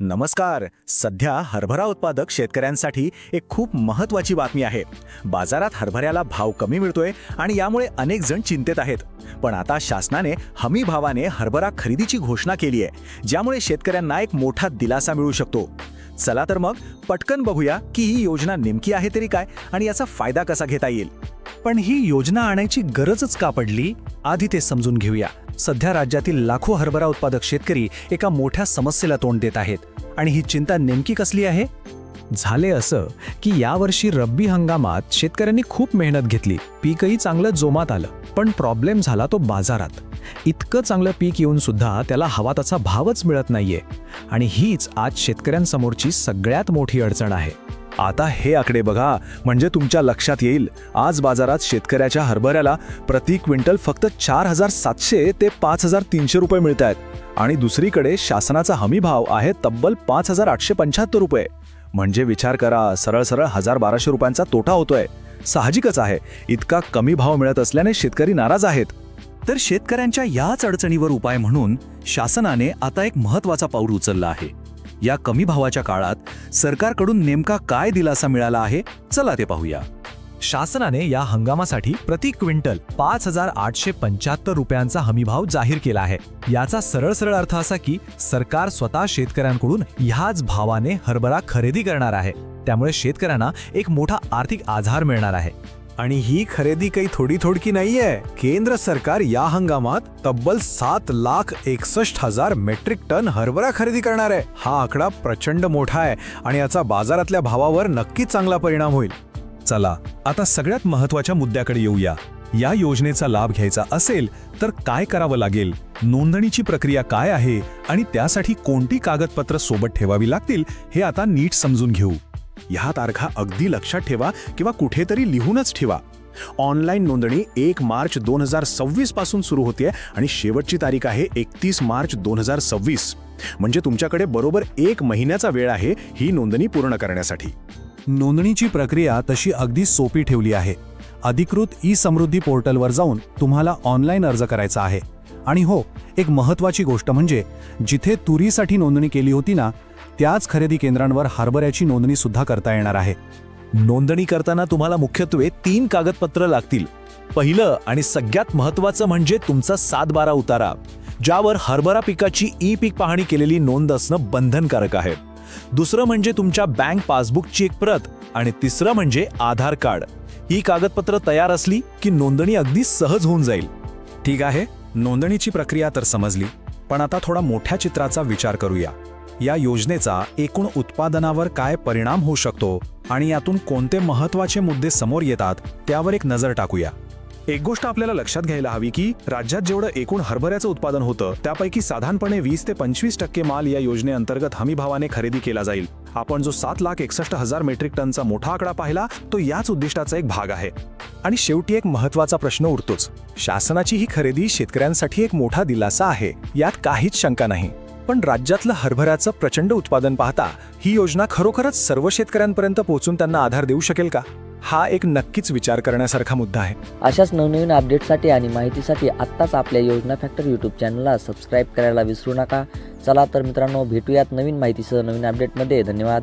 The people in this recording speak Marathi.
नमस्कार. सध्या हरभरा उत्पादक शेतकऱ्यांसाठी एक खूप महत्त्वाची बातमी आहे. बाजारात हरभऱ्याला भाव कमी मिळतोय आणि यामुळे अनेक जण चिंतेत आहेत. पण आता शासनाने हमी भावाने हरभरा खरेदीची घोषणा केली आहे, ज्यामुळे शेतकऱ्यांना एक मोठा दिलासा मिळू शकतो. चला तर मग पटकन बघूया की ही योजना नेमकी आहे तरी काय आणि याचा फायदा कसा घेता येईल. पण ही योजना आणायची गरजच का पडली, आधी ते समजून घेऊया. सध्या राज्यातील लाखो हरभरा उत्पादक शेतकरी एका मोठ्या समस्येला तोंड देत आहेत. आणि ही चिंता नेमकी कसली आहे? झाले असं की यावर्षी रब्बी हंगामात शेतकऱ्यांनी खूप मेहनत घेतली, पीकही चांगलं जोमात आलं, पण प्रॉब्लेम झाला तो बाजारात. इतकं चांगलं पीक येऊन सुद्धा त्याला हवा तसा भावच मिळत नाहीये. आणि हीच आज शेतकऱ्यांसमोरची सगळ्यात मोठी अडचण आहे. आता हे आकडे बघा, म्हणजे तुमच्या लक्षात येईल. आज बाजारात शेतकऱ्याच्या हरभऱ्याला प्रति क्विंटल फक्त 4,700 ते 5,300 रुपये मिळत आहेत. आणि दुसरीकडे शासनाचा हमी भाव आहे तब्बल 5,875 रुपये. म्हणजे विचार करा, सरळ सरळ 1,000-1,200 रुपयांचा तोटा होतोय. साहजिकच आहे, इतका कमी भाव मिळत असल्याने शेतकरी नाराज आहेत. तर शेतकऱ्यांच्या याच अडचणीवर उपाय म्हणून शासनाने आता एक महत्त्वाचा पाऊल उचलला आहे. या कमी भावाच्या काळात सरकारकडून नेमका काय दिलासा मिळाला आहे, चला ते पाहूया. शासनाने या हंगामासाठी प्रति क्विंटल 5,875 रुपयांचा हमीभाव जाहीर केला आहे. याचा सरळ अर्थ असा की सरकार स्वतः शेतकऱ्यांकडून ह्याच भावाने हरभरा खरेदी करणार आहे. त्यामुळे शेतकऱ्यांना एक मोठा आर्थिक आधार मिळणार आहे. आणि ही खरेदी काही थोडकी नाहीये. केंद्र सरकार या हंगामात तब्बल 7,61,000 मेट्रिक टन हरभरा खरेदी करणार आहे. हा आकडा प्रचंड मोठा आहे आणि याचा बाजारातल्या भावावर नक्कीच चांगला परिणाम होईल. चला आता सगळ्यात महत्त्वाच्या मुद्द्याकडे येऊया. या योजनेचा लाभ घ्यायचा असेल तर काय करावं लागेल, नोंदणीची प्रक्रिया काय आहे आणि त्यासाठी कोणती कागदपत्र सोबत ठेवावी लागतील, हे आता नीट समजून घेऊ. ह्या तारखा अगदी लक्षात ठेवा किंवा कुठेतरी लिहूनच ठेवा. ऑनलाईन नोंदणी 1 मार्च 2026 पासून सुरू होते आणि शेवटची तारीख आहे 31 मार्च 2026. म्हणजे तुमच्याकडे बरोबर 1 महिन्याचा वेळ आहे ही नोंदणी पूर्ण करण्यासाठी. नोंदणीची प्रक्रिया तशी अगदी सोपी ठेवली आहे. अधिकृत ई-समृद्धी पोर्टलवर जाऊन तुम्हाला ऑनलाईन अर्ज करायचा आहे. आणि हो, एक महत्त्वाची गोष्ट म्हणजे जिथे तुरीसाठी नोंदणी केली होती ना, त्याच खरेदी केंद्रांवर हरभऱ्याची नोंदणी सुद्धा करता येणार आहे. नोंदणी करताना तुम्हाला मुख्यत्वे 3 कागदपत्र लागतील. पहिलं आणि सगळ्यात महत्त्वाचं म्हणजे तुमचा 7/12 उतारा, ज्यावर हरभरा पिकाची ई-पीक पाहणी केलेली नोंद असणं बंधनकारक आहे. दुसरं म्हणजे तुमच्या बँक पासबुकची एक प्रत आणि तिसरं म्हणजे आधार कार्ड. ही कागदपत्र तयार असली की नोंदणी अगदी सहज होऊन जाईल. ठीक आहे, नोंदणीची प्रक्रिया तर समजली. पण आता थोडा मोठ्या चित्राचा विचार करूया. या योजनेचा एकूण उत्पादनावर काय परिणाम होऊ शकतो आणि यातून कोणते महत्त्वाचे मुद्दे समोर येतात, त्यावर एक नजर टाकूया. एक गोष्ट आपल्याला लक्षात घ्यायला हवी की राज्यात जेवढं एकूण हरभऱ्याचं उत्पादन होतं त्यापैकी साधारणपणे 20 ते 25% माल या योजनेअंतर्गत हमी भावाने खरेदी केला जाईल. आपण जो 7,61,000 मेट्रिक टनचा मोठा आकडा पाहिला तो याच उद्दिष्टाचा एक भाग आहे. आणि शेवटी एक महत्त्वाचा प्रश्न उरतोच. शासनाची ही खरेदी शेतकऱ्यांसाठी एक मोठा दिलासा आहे, यात काहीच शंका नाही. पण राज्यातलं हरभऱ्याचं प्रचंड उत्पादन पाहता ही योजना खरोखरच सर्व शेतकऱ्यांपर्यंत पोहोचून त्यांना आधार देऊ शकेल का? हा एक नक्कीच विचार करण्यासारखा मुद्दा आहे. अशाच नवनवीन अपडेटसाठी आणि माहितीसाठी आत्ताच आपल्या योजना फॅक्टर यूट्यूब चॅनलला सबस्क्राईब करायला विसरू नका. चला तर मित्रांनो, भेटूयात नवीन माहितीसह नवीन अपडेटमध्ये. धन्यवाद.